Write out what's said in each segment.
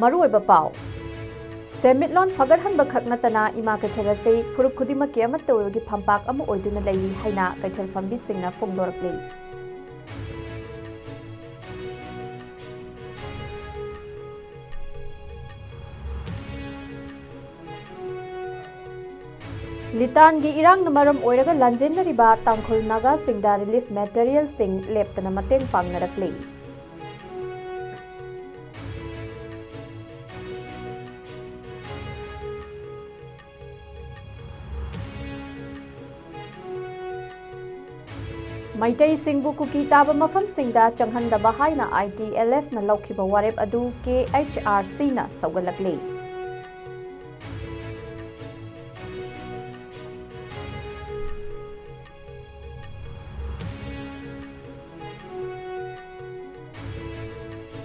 मरुओइबा पाव सेमिटलोन फगरहनबा खक नतना इमा कैथल असे फुरुप खुदिमक अमत्त ओइबगी फंपाक अमा ओइदुना लैरि हाइना कैथल फंबिसिंगना फोंदोरकले लितानगी इरांग मरम ओइरगा लांजेनरिबा तांखुल नागा सिंगदा रिलीफ मटेरियल सिंग लेप्तना मतेंग पांगनरकले मैतई सिंगबु कुकी ताब मफम सिंगदा चंगहंदबा हाइना ITLF ना लौखिबा वारेप अदु KHRC ना सौगलकले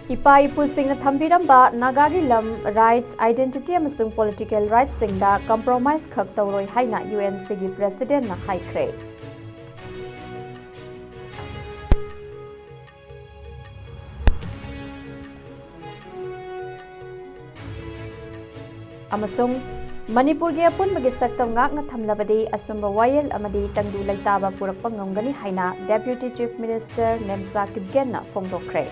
इपा इपु सिंगना थंबिरंबा नागागी लम राइट्स आइडेंटिटी अमसुंग पॉलिटिकल राइट्स सिंगदा कंप्रोमाइज खक तौरोय हाइना UNC गी प्रेसिडेंट ना हाइख्रे अमसुंग मणिपुर के अपुनबगी सक्तम गाकना थमलबदी असुंबा वायल अमदी तंगदु लैताबा पुरकपा ngमगनी हाइना डेप्यूटी चीफ मिनिस्टर नेमसा किबगेनना फोंदोखरे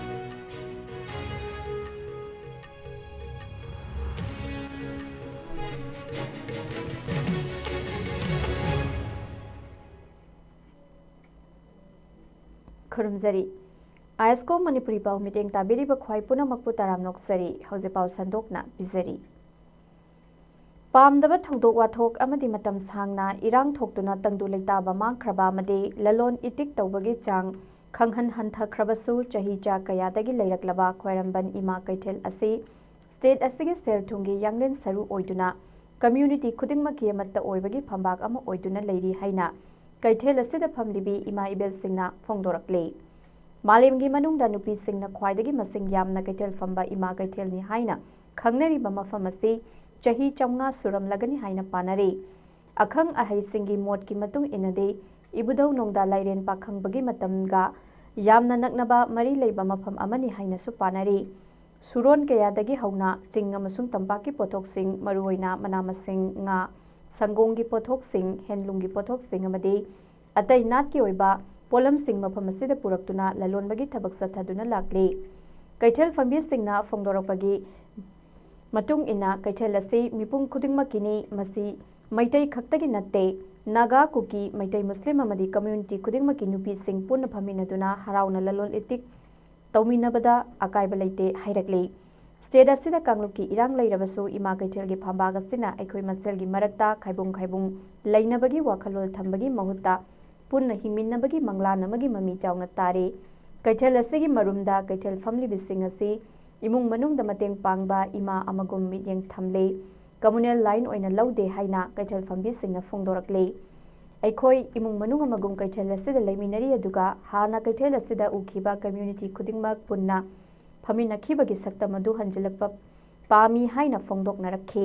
खुरुमजरी ISCOM मणिपुरी पाव मीटिंग ताबिरिबा ख्वाई पुनमकपु ताराम नोक्सरी हौजेपाव संदोकना बिजरी पामदबा थौदोक वाथोक अमदी मतम सांगना इरांग थोक्तुना तंगदु लैताबा मांगख्रबा अमदी ललोन इतिक तौबगी चांग खंगहन हंथख्रबसु चही चा कयादगी लैरक्लबा ख्वाइरंबन इमा कैथेल असी स्टेट असिगे सेल थुंगी यांगलेन सरू ओइदुना कम्युनिटी खुदिंगमकी अमत्ता ओइबगी फंबाक अमा ओइदुना लैरि हाइना कैथेल असिदा फमलिबी इमा इबेल सिंगना फोंदोरकले मालेमगी मनुंगदा नुपी सिंगना ख्वाइदगी मसिंग यामना कैथेल फंबा इमा कैथेल नि हाइना खंगनरिबा मफम असि चही चमगा सुरम लगनी हाइना पानरे अखंग अहै सिंगी मोट की मतुंग इनदे इबुदौ नोंगदा लाइरेन पाखंबगी मतमगा यामना नकनबा मरी लैबा मफम अमनी हाइना सु पानरे सुरोन कयादगी हौना चिंग अमसुंग तंपाकी पोथोकसिंग मरुओइना मनामसिंग nga संगोंगी पोथोकसिंग हेनलुंगी पोथोकसिंग अमदी अतै नाटकी ओइबा पोलमसिंग मफम असिदा पुरक्तुना ललोनबगी थबक सथादुना लाक्ले कैथेल फंबिसिंगना फोंदोरकपगी मतुंग इना कैथेल असी मिपुंग खुदिंगमकिनी मसी मैतै खक्तगी नत्ते नागा कुकी मैतै मुस्लिम अमदी कम्युनिटी खुदिंगमकी नुपीसिंग पुन फमिनदुना हराउना ललोन इतिक तौमिनबदा अकाइबा लैते हाइरकले स्टेट असिदा कांगलुकी इरांग लैरबसु इमा कैथेलगी फंबागसिना अखोय मसेलगी मरक्ता खाइबुंग लैनबगी वाखलोल थंबगी महुत्ता पुन हिंगमिनबगी मंगलान अमगी ममी चाउना तारे कैथेल असिगी मरुमदा कैथेल फमलिबिसिंग असी इमुंग मनुंगदा मतेंग पांगबा इमा अमगुम मियेंग थमले कम्युनल लाइन ओइना लौदे हाइना कैथेल फंबिसिंगना फोंदोरकले अखोय इमुंग मनुंग अमगुम कैथेल असिदा लैमिनरी अदुगा हाना कैथेल असिदा उखिबा कम्युनिटी खुदिंगमक पुन्ना फमिनखिबगी सक्तम अदु हंजिलकपा पामी हाइना फोंदोकनरखे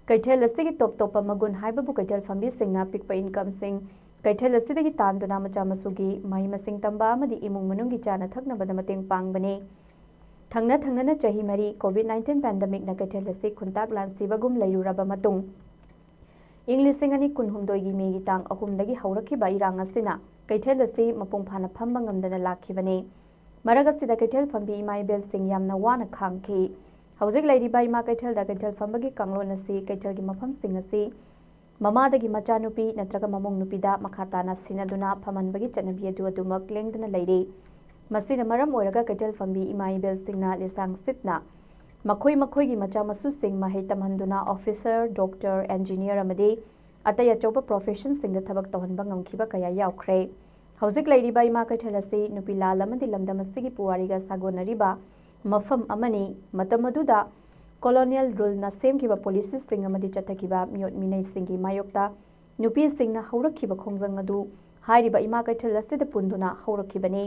कैथेल असिगी टॉप टॉप मगुन हाइबबु कैथेल फंबिसिंगना पिकपा इनकम सिंग कैथेल असिदगी तांदुना मचा मसुगी मही मसिंग तंबा अमदी इमुंग मनुंगी चाना थकनबदा मतेंग पांगबने थंगना चही मरी कोविड-19 पैंडेमिक न कैथेल असी खुंताक लांसीबगुम लैरुरबा मतुंग इंग्लिशिंग अनि कुनहुमदोइगी मेगी तांग अहुमदगी हौरखिबा इरांग असिना कैथेल असी मपुंग फाना फंबा ngamdana लाखिबने मरग असिदा कैथेल फंबी इमा इबेल सिंग यामना वाना खांगखि हौजिक लैरिबा इमा कैथेल दा कैथेल फंबगी कांगलोन असी कैथेलगी मफम सिंग असी ममादगी मचानुपी नत्रगा ममुंग नुपीदा मखाताना सिनदुना फमनबगी चनबी अदु अदुमक लेंगदना लैरे मसीना मरम ओइरगा कैथेल फंबी इमा इबेल सिंगना लिसांग सिटना मखोई मचा मसु सिंग महै तमहंदुना ऑफिसर डॉक्टर इंजीनियर अमदी अतै अचौबा प्रोफेशन सिंग थबक तौहनबा ngamkhiba kaya yaukhrei हौजिक लैरिबा इमा कैथेल असी नुपी लाल अमदी लमदम असिगी पुवारिगा सागोनरिबा मफम अमनी मतमदुदा colonial rule na semkiba policies sing amadi chatakiba miot minai singi mayokta nupi singna haurakhiba khongjang adu hairiba ima kaithel asida punduna haurakibani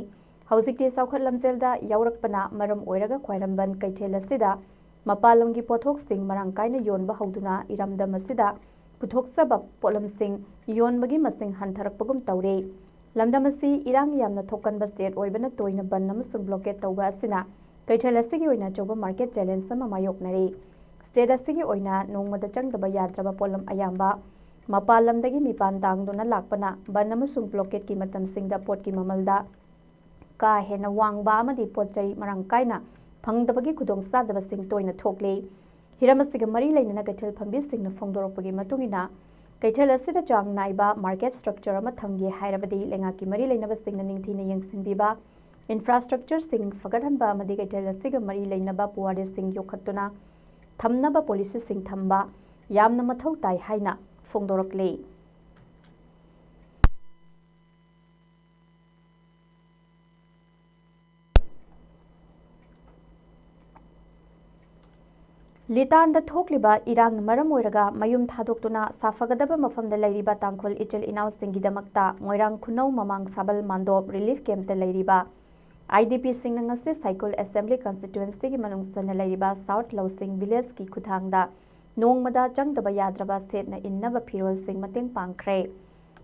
haujikti saukhat lamjelda yaurakpana maram oiraga khwairamban kaithel asida mapalomgi pothok sing marang kaina yonba hauduna iramdam asida puthokchaba polam sing yonbagi masing hantharakpagum taure lamdam asi irang yamna thokanba state oibana toina ban amasung blockade tawba asina ꯀꯩꯊꯦꯜ ꯑꯁꯤꯒꯤ ꯑꯣꯏꯅ ꯑꯆꯧꯕ market challenge ꯑꯃ ꯃꯥꯌꯣꯛꯅꯔꯤ꯫ State ꯑꯁꯤꯒꯤ ꯑꯣꯏꯅ ꯅꯣꯡꯃꯗ ꯆꯪꯗꯕ ꯌꯥꯗ꯭ꯔꯕ ꯄꯣꯠꯂꯝ ꯑꯌꯥꯝꯕ ꯃꯄꯥꯟ ꯂꯝꯗꯒꯤ ꯃꯤꯄꯥꯟ ꯇꯥꯡꯗꯨꯅ ꯂꯥꯛꯄꯅ ꯕꯟ ꯑꯃꯁꯨꯡ ꯕ꯭ꯂꯣꯀꯦꯠꯀꯤ ꯃꯇꯝꯁꯤꯡꯗ ꯄꯣꯠꯀꯤ ꯃꯃꯜꯗ ꯀꯥ ꯍꯦꯟꯅ ꯋꯥꯡꯕ ꯑꯃꯗꯤ ꯄꯣꯠꯆꯩ ꯃꯔꯥꯡ ꯀꯥꯏꯅ ꯐꯪꯗꯕꯒꯤ ꯈꯨꯗꯣꯡꯆꯥꯗꯕꯁꯤꯡ ꯇꯣꯏꯅ ꯊꯣꯛꯂꯤ꯫ ꯍꯤꯔꯝ ꯑꯁꯤꯒ ꯃꯔꯤ ꯂꯩꯅꯅ ꯀꯩꯊꯦꯜ ꯐꯝꯕꯤꯁꯤꯡꯅ ꯐꯣꯡꯗꯣꯔꯛꯄꯒꯤ ꯃꯇꯨꯡꯏꯟꯅ ꯀꯩꯊꯦꯜ ꯑꯁꯤꯗ ꯆꯥꯡ ꯅꯥꯏꯕ ꯃꯥꯔꯀꯦꯠ ꯁ꯭ꯇꯔꯛꯆꯔ ꯑꯃ ꯊꯝꯒꯦ ꯍꯥꯏꯔꯕꯗꯤ ꯂꯩꯉꯥꯛꯀꯤ ꯃꯔꯤ ꯂꯩꯅꯕꯁꯤꯡꯅ ꯅꯤꯡꯊꯤꯅ ꯌꯦꯡꯁꯤꯟꯕꯤꯕ, ꯏꯟꯐ꯭ꯔꯥꯁ꯭ꯇꯔꯛꯆꯔꯁꯤꯡ ꯐꯒꯠꯍꯟꯕ ꯑꯃꯗꯤ ꯀꯩꯊꯦꯜ ꯑꯁꯤꯒ ꯃꯔꯤ ꯂꯩꯅꯕ ꯄꯨꯋꯥꯔꯤꯁꯤꯡ ꯌꯣꯛꯈꯠꯇꯨꯅ ꯊꯝꯅꯕ ꯄꯣꯂꯤꯁꯤꯁꯤꯡ ꯊꯝꯕ ꯌꯥꯝꯅ ꯃꯊꯧ ꯇꯥꯏ ꯍꯥꯏꯅ ꯐꯣꯡꯗꯣꯔꯛꯂꯤ꯫ ꯂꯤꯇꯥꯟꯗ ꯊꯣꯛꯂꯤꯕ ꯏꯔꯥꯡꯅ ꯃꯔꯝ ꯑꯣꯏꯔꯒ ꯃꯌꯨꯝ ꯊꯥꯗꯣꯛꯇꯨꯅ ꯁꯥꯐꯒꯗꯕ ꯃꯐꯝꯗ ꯂꯩꯔꯤꯕ ꯇꯥꯡꯈꯨꯜ ꯏꯆꯤꯜ ꯏꯅꯥꯎꯁꯤꯡꯒꯤꯗꯃꯛꯇ ꯃꯣꯏꯔꯥꯡ ꯈꯨꯅꯧ ꯃꯃꯥꯡ ꯁꯥꯕꯜ ꯃꯥꯟꯗꯣꯞ ꯔꯤꯂꯤꯐ ꯀꯦꯝꯞꯇ ꯂꯩꯔꯤꯕ IDPꯁꯤꯡꯅ ꯉꯁꯤ ꯁꯥꯏꯀꯜ ꯑꯦꯁꯦꯝꯕ꯭ꯂꯤ ꯀꯟꯁꯇꯤꯇ꯭ꯌꯨꯑꯦꯟꯁꯤꯒꯤ ꯃꯅꯨꯡ ꯂꯩꯔꯤꯕ ꯁꯥꯎꯠ ꯂꯧꯁꯤꯡ ꯚꯤꯂꯦꯖꯀꯤ ꯈꯨꯠꯊꯥꯡꯗ ꯅꯣꯡꯃꯗ ꯆꯪꯗꯕ ꯌꯥꯗ꯭ꯔꯕ ꯁꯦꯠꯅ ꯏꯟꯅꯕ ꯐꯤꯔꯣꯜꯁꯤꯡ ꯃꯇꯦꯡ ꯄꯥꯡꯈ꯭ꯔꯦ꯫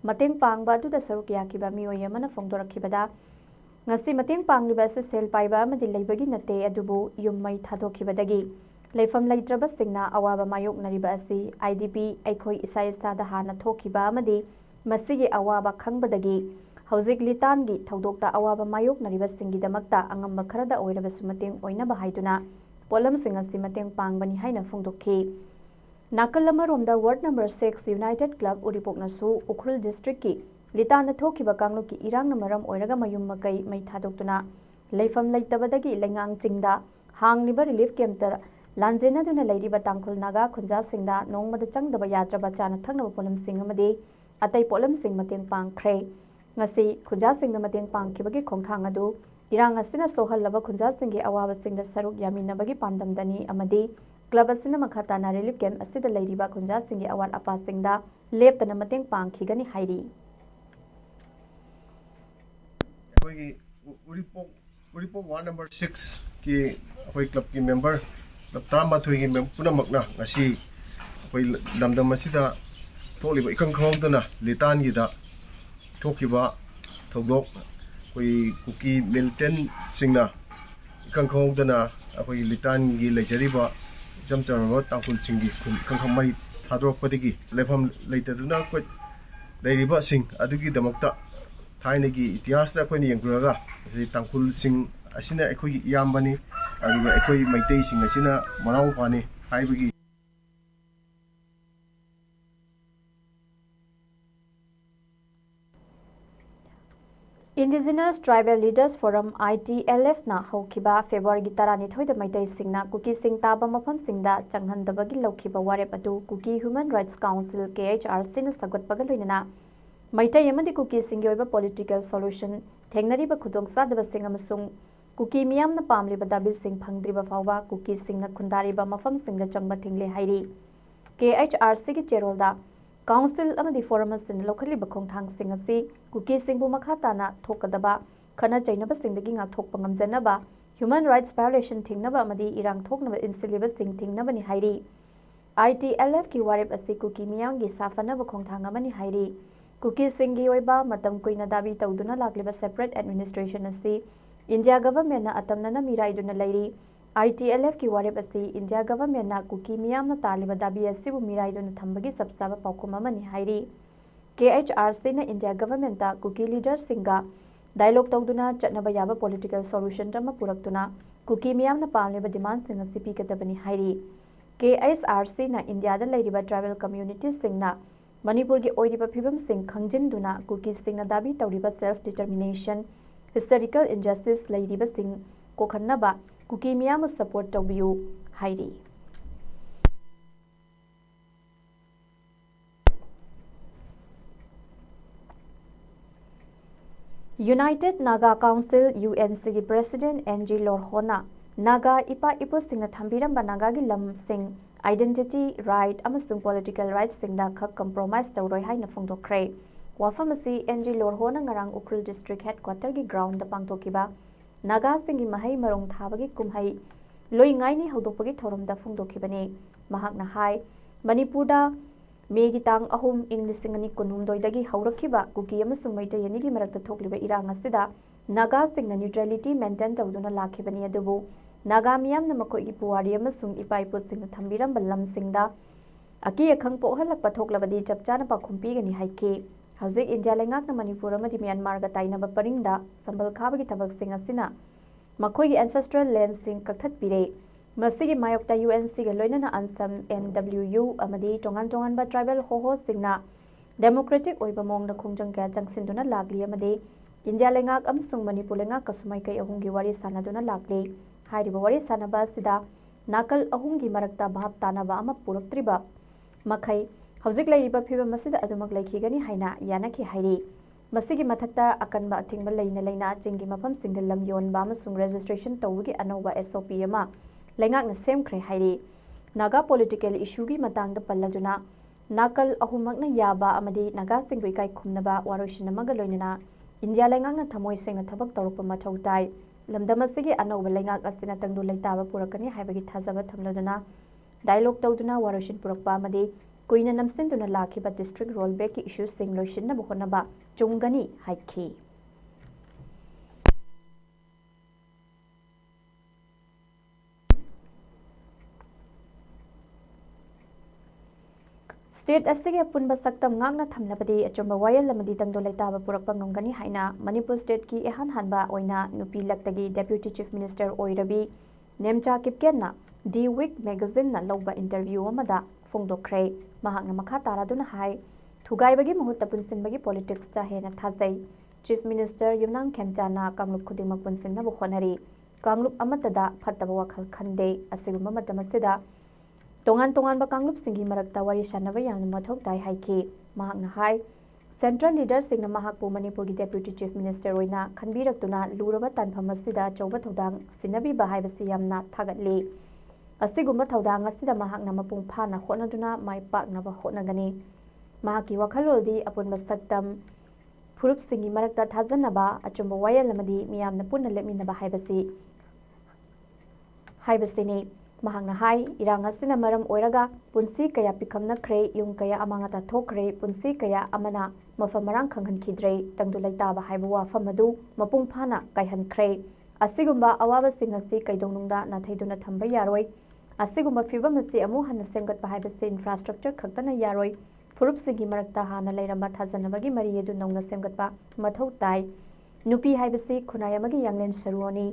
ꯃꯇꯦꯡ ꯄꯥꯡꯕ ꯑꯗꯨꯗ ꯁꯔꯨꯛ ꯌꯥꯈꯤꯕ ꯃꯤꯑꯣꯏ ꯑꯃꯅ ꯐꯣꯡꯗꯣꯔꯛꯈꯤꯕꯗ ꯉꯁꯤ ꯃꯇꯦꯡ ꯄꯥꯡꯂꯤꯕ ꯑꯁꯤ ꯁꯦꯜ ꯄꯥꯏꯕ ꯑꯃꯗꯤ ꯂꯩꯕꯒꯤ ꯅꯠꯇꯦ, ꯑꯗꯨꯕꯨ ꯌꯨꯝ ꯃꯩ ꯊꯥꯗꯣꯛꯈꯤꯕꯗꯒꯤ ꯂꯩꯐꯝ ꯂꯩꯇ꯭ꯔꯕꯁꯤꯡꯅ ꯑꯋꯥꯕ ꯃꯥꯌꯣꯛꯅꯔꯤꯕ ꯑꯁꯤ IDP ꯑꯩꯈꯣꯏ ꯏꯁꯥ ꯏꯁꯥꯗ ꯍꯥꯟꯅ ꯊꯣꯛꯈꯤꯕ ꯑꯃꯗꯤ ꯃꯁꯤꯒꯤ ꯑꯋꯥꯕ ꯈꯪꯕꯗꯒꯤ ꯍꯧꯖꯤꯛ ꯂꯤꯇꯥꯟꯒꯤ ꯊꯧꯗꯣꯛꯇ ꯑꯋꯥꯕ ꯃꯥꯌꯣꯛꯅꯔꯤꯕꯁꯤꯡꯒꯤꯗꯃꯛꯇ ꯑꯉꯝꯕ ꯈꯔꯗ ꯑꯣꯏꯔꯕꯁꯨ ꯃꯇꯦꯡ ꯑꯣꯏꯅꯕ ꯍꯥꯏꯗꯨꯅ ꯄꯣꯠꯂꯝꯁꯤꯡ ꯑꯁꯤ ꯃꯇꯦꯡ ꯄꯥꯡꯕꯅꯤ ꯍꯥꯏꯅ ꯐꯣꯡꯗꯣꯛꯈꯤ꯫ ꯅꯥꯀꯜ ꯑꯃꯔꯣꯝꯗ ꯋꯥꯔꯗ ꯅꯝꯕꯔ 6 ꯌꯨꯅꯥꯏꯇꯦꯗ ꯀ꯭ꯂꯕ ꯎꯔꯤꯄꯣꯛꯅꯁꯨ ꯎꯈ꯭ꯔꯨꯜ ꯗꯤꯁꯇ꯭ꯔꯤꯛꯀꯤ ꯂꯤꯇꯥꯟꯗ ꯊꯣꯛꯈꯤꯕ ꯀꯥꯡꯂꯨꯞꯀꯤ ꯏꯔꯥꯡꯅ ꯃꯔꯝ ꯑꯣꯏꯔꯒ ꯃꯌꯨꯝ ꯃꯀꯩ ꯃꯩ ꯊꯥꯗꯣꯛꯇꯨꯅ ꯂꯩꯐꯝ ꯂꯩꯇꯕꯗꯒꯤ ꯂꯩꯉꯥꯡ ꯆꯤꯡꯗ ꯍꯥꯡꯂꯤꯕ ꯔꯤꯂꯤꯐ ꯀꯦꯝꯞꯇ ꯂꯥꯟꯖꯦꯟꯅꯗꯨꯅ ꯂꯩꯔꯤꯕ ꯇꯥꯡꯈꯨꯜ ꯅꯥꯒꯥ ꯈꯨꯟꯖꯥꯁꯤꯡꯗ ꯅꯣꯡꯃꯗ ꯆꯪꯗꯕ ꯌꯥꯗ꯭ꯔꯕ ꯆꯥꯅ ꯊꯛꯅꯕ ꯄꯣꯠꯂꯝꯁꯤꯡ ꯑꯃꯗꯤ ꯑꯇꯩ ꯄꯣꯠꯂꯝꯁꯤꯡ ꯃꯇꯦꯡ ꯄꯥꯡꯈ꯭ꯔꯦ꯫ ꯉꯁꯤ ꯈꯨꯟꯖꯥꯁꯤꯡꯗ ꯃꯇꯦꯡ ꯄꯥꯡꯈꯤꯕꯒꯤ ꯈꯣꯡꯊꯥꯡ ꯑꯗꯨ ꯏꯔꯥꯡ ꯑꯁꯤꯅ ꯁꯣꯛꯍꯜꯂꯕ ꯈꯨꯟꯖꯥꯁꯤꯡꯒꯤ ꯑꯋꯥꯕꯁꯤꯡꯗ ꯁꯔꯨꯛ ꯌꯥꯃꯤꯟꯅꯕꯒꯤ ꯄꯥꯟꯗꯝꯗꯅꯤ ꯑꯃꯗꯤ ꯀ꯭ꯂꯕ ꯑꯁꯤꯅ ꯃꯈꯥ ꯇꯥꯅ ꯔꯤꯂꯤꯐ ꯀꯦꯝꯞ ꯑꯁꯤꯗ ꯂꯩꯔꯤꯕ ꯈꯨꯟꯖꯥꯁꯤꯡꯒꯤ ꯑꯋꯥꯠ ꯑꯄꯥꯁꯤꯡꯗ ꯂꯦꯞꯇꯅ ꯃꯇꯦꯡ ꯄꯥꯡꯈꯤꯒꯅꯤ ꯍꯥꯏꯔꯤ꯫ ꯑꯩꯈꯣꯏꯒꯤ ꯎꯔꯤꯄꯣꯛ ꯋꯥꯔꯗ ꯅꯝꯕꯔ 6ꯀꯤ ꯑꯩꯈꯣꯏ ꯀ꯭ꯂꯕꯀꯤ ꯃꯦꯝꯕꯔ ꯀ꯭ꯂꯕ 13ꯒꯤ ꯄꯨꯝꯅꯃꯛꯅ ꯉꯁꯤ ꯑꯩꯈꯣꯏ ꯂꯝꯗꯝ ꯑꯁꯤꯗ ꯊꯣꯛꯂꯤꯕ ꯏꯈꯪ ꯈꯪꯍꯧꯗꯅ ꯂꯤꯇꯥꯟꯒꯤꯗ ꯊꯣꯛꯈꯤꯕ ꯊꯧꯗꯣꯛ ꯑꯩꯈꯣꯏ ꯀꯨꯀꯤ ꯃꯤꯂꯤꯇꯦꯟꯠꯁꯤꯡꯅ इकंग खोदना अखोई लिटान की लेजरीबा इचम चरबा तांकुल सिंगी इकंग मई थादोरपदगी लेफम लेतदुना कोई लेरिबा सिंग अदुगी दमक्ता थाइनगी इतिहासदा अखोई यंगुरगा तांकुल सिंग असिना अखोई इयामबनी अदुगा अखोई मैतै सिंग असिना मनाव पानी हाइबगी Indigenous Tribal Leaders Forum ITLF na haukiba February 12 da maitai singna kuki sing taba mafam singda changhandabagi laukiba warep adu Kuki Human Rights Council KHRC na sagotpaga loinana maitai amadi kuki singi oiba political solution thengnariba khudongsadaba sing amasung kuki miyam na pamliba dabi sing phangdriba fawba kuki singna khundariba mafam singda changba thingle hairi KHRC ki cherolda Council amadi forum asin lokhaliba khongthang sing asi kuki singbu makhatana thokadaba khana chainaba singdagi nga thokpa ngamjanaba human rights violation thingnaba amadi irang thoknaba instiliba sing thingnaba ni hairi ITLF ki warep asi kuki miyamgi safanaba khongthang amani hairi kuki singi oiba matam kuina dabi tawduna lakliba separate administration asi India government na atamnana miraiduna lairi ITLF ki warep asi India government na kuki miyamna taliba dabi asibu miraiduna thambagi sabsaba paukum amani hairi KHRC na India government ta kuki leaders singa dialogue tawduna chatnaba yaba political solution rama puraktuna kuki miyamna pamliba demand singa sipi kadabani hairi KHRC na India da lairiba tribal communities singna Manipur ki oiriba phibam sing khangjinduna kuki singna dabi tawriba self determination historical injustice lairiba sing kokhannaba kuki miyamu support tawbiyu hairi United Naga Council UNC ki President NG Lorhona Naga ipa ipu singna thambiramba Naga gi lam sing identity right amasung political rights singda khak compromise tawroi haina phongdokre wafam asi NG Lorhona ngarang Ukhrul district headquarter gi ground da pangtokiba Naga singi mahai marong thabagi kumhai loi ngaini hodopagi thoromda phongdokibani mahakna hai Manipurda Megi tang ahum Englishingani kunhumdoi dagi haurakhiba kuki amasung maitai yani gi marakta thokliba irang asida Naga singna neutrality maintain tawduna lakhibani adubu Naga मियामना मखोइगी पुवारी अमसुंग इपा-इपुसिंगना थंबिरंबा लमसिंगदा अकी अखंग पोहलक पथोकलबदी चपचाना पाखुम पीगनी हाइखी हौजिक इंडिया लेंगाकना मणिपुर अमदी म्यांमारगा ताइनबा परिंगदा संबल खाबगी थबकसिंग असिना मखोइगी एंसेस्ट्रल लैंडसिंग कक्थटपिरे मसिगी मायोक्ता यूएनसी गा लोइनना अंसम एनडब्ल्यूयू अमदी टोंगान टोंगानबा ट्राइबल होहो सिंगना डेमोक्रेटिक ओइबा मोंगना खुंजंग कया जंगसिंदुना लागली अमदी इंडिया लेंगाक अमसुंग मणिपुर लेंगाक कसुमाई कई अहुंगी वारी सानादुना लागली हाइरिबा वारी सानाबा सिदा नाकल अहुंगी मरक्ता भाब तानाबा अमा पुरक्त्रिबा मखै हौजिक लैरिबा फिबम मसिदा अदुमक लैखिगनी हाइना यानखि हाइरि मसिगी मथक्ता अकनबा अथिंगबा लैना लैना चिंगी मफम सिंगदा लम योनबा अमसुंग रजिस्ट्रेशन तौबगी अनौबा एसओपी अमा लेंगाकना सेमख्रे हाइरि नागा पॉलिटिकल इशूगी मतंगदा पल्लदुना नाकल अहुमकना याबा अमदी नागा सिंगु इकाई खुमनबा वारोइसिन अमगा लोइनना इंडिया लेंगाकना थमोइ सेंगना थबक तौरकपा मथौ ताइ लमदमसिगी अनौबा लेंगाक असिना तंगदु लैताबा पुरकनी हाइबगी थाजबा थमलदुना डायलॉग तौदुना वारोइसिन पुरकपा अमदी कुइना नमसिंदुना लाखिबा डिस्ट्रिक्ट रोलबैक की इशू सिंग लोइसिनबा होनबा चुंगनी हाइखी स्टेट असिगे अपुनबा सक्तम गांगना थमलबदी अचुंबा वायल लमदी तंगदो लैताबा पुरकपा ngमगनी हाइना मणिपुर स्टेट की एहान हानबा ओइना नुपी लक्तगी डेप्यूटी चीफ मिनिस्टर ओइरबी नेमचा किपकेना दी वीक मैगजीन ना लौबा इंटरव्यू अमदा फोंदोखरे महांगना मखा तारादुना हाई थुगाइबगी मुहुत्ता पुनसिनबगी पॉलिटिक्स ता हेना थाजै चीफ मिनिस्टर युमनांग खेमचाना कांगलुप खुदिमक पुनसिनबो होनरी कांगलुप अमतदा फत्तबा वखल खंदे असिगुम्बा मतमसिदा तोंगान तोंगानबा कांगलुप सिंगी मरक्ता वारी सानबा यामना मथौ ताइ हाइखी महांगना हाई सेंट्रल लीडर सिंगना महाकपु मणिपुर की डेप्यूटी चीफ मिनिस्टर ओइना खनबिरक्तुना लुरबा तानफम असिदा चौबा थौदांग सिनबीबा हाइबसि यामना थागतली असिगुम्बा थौदांग असिदा महांगना मपुंग फाना होनदुना माइ पाकनबा होनगनी महाकी वखलोलदी अपुनबा सक्तम फुरुप सिंगी मरक्ता थाजनबा अचुंबा वायल अमदी मियामना पुन्ना लेमिनबा हाइबसिनी महांगना हाई इरांग असिना मरम ओइरगा पुंसी कया पिखमनख्रे युम कया अमांगता थोखरे पुंसी कया अमना मफम मरांग खंगहनखिद्रे तंगदु लैताबा हाइबा वाफम अदु मपुंग फाना कायहनख्रे असिगुम्बा अवाबा सिंग असि कैदौनुंगदा नाथैदुना थंबा यारोय असिगुम्बा फिबम असि अमु हन्ना सेमगतबा हाइबसि इंफ्रास्ट्रक्चर खक्तना यारोय फुरुप सिंगी मरक्ता हाना लैरंबा थाजनबगी मरी अदु नौना सेमगतबा मथौ ताइ नुपी हाइबसि खुनाय अमगी यांगलेन सरुओनी